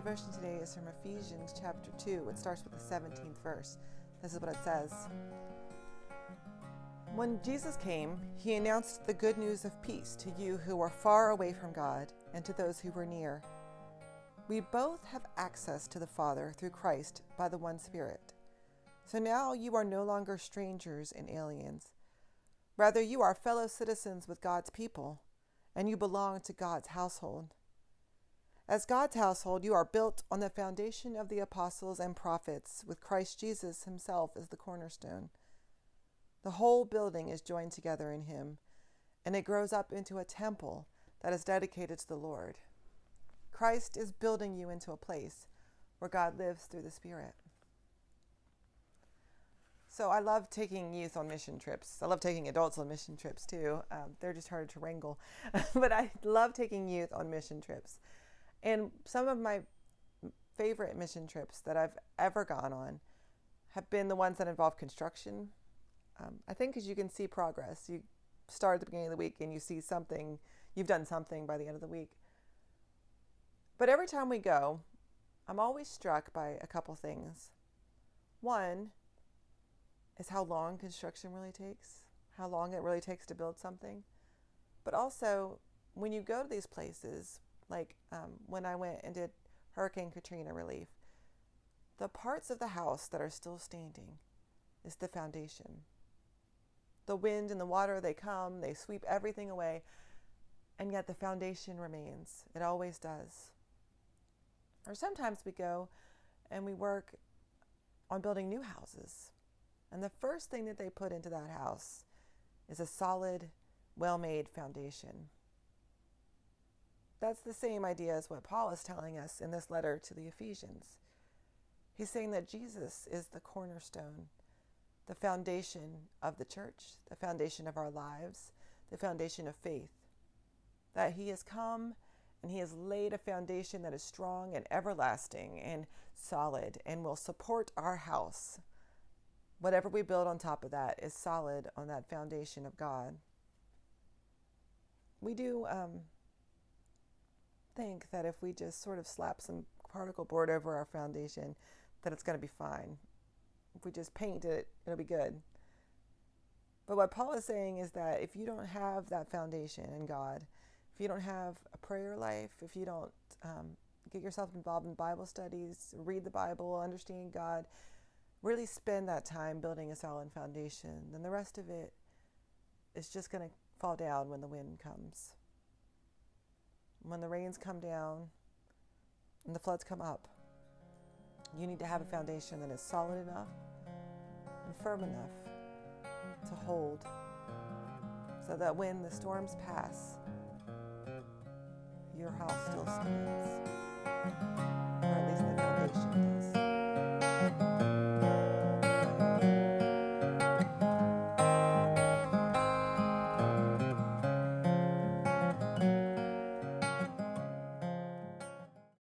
devotion today is from Ephesians chapter 2. It starts with the 17th verse. This is what it says. When Jesus came, he announced the good news of peace to you who are far away from God and to those who were near. We both have access to the Father through Christ by the one Spirit. So now you are no longer strangers and aliens. Rather, you are fellow citizens with God's people, and you belong to God's household. As God's household, you are built on the foundation of the apostles and prophets, with Christ Jesus himself as the cornerstone. The whole building is joined together in him, and it grows up into a temple that is dedicated to the Lord. Christ is building you into a place where God lives through the Spirit. So I love taking youth on mission trips. I love taking adults on mission trips too. They're just harder to wrangle. But I love taking youth on mission trips. And some of my favorite mission trips that I've ever gone on have been the ones that involve construction. I think because you can see progress. You start at the beginning of the week and you see something, you've done something by the end of the week. But every time we go, I'm always struck by a couple things. One is how long construction really takes, how long it really takes to build something. But also, when you go to these places, like when I went and did Hurricane Katrina relief, the parts of the house that are still standing is the foundation. The wind and the water, they come, they sweep everything away, and yet the foundation remains. It always does. Or sometimes we go and we work on building new houses. And the first thing that they put into that house is a solid, well-made foundation. That's the same idea as what Paul is telling us in this letter to the Ephesians. He's saying that Jesus is the cornerstone, the foundation of the church, the foundation of our lives, the foundation of faith. That he has come and he has laid a foundation that is strong and everlasting and solid and will support our house. Whatever we build on top of that is solid on that foundation of God. We do think that if we just sort of slap some particle board over our foundation, that it's going to be fine. If we just paint it, it'll be good. But what Paul is saying is that if you don't have that foundation in God, if you don't have a prayer life, if you don't get yourself involved in Bible studies, read the Bible, understand God, really spend that time building a solid foundation, then the rest of it is just going to fall down when the wind comes. When the rains come down and the floods come up, you need to have a foundation that is solid enough and firm enough to hold, so that when the storms pass, your house still stands, or at least the foundation does.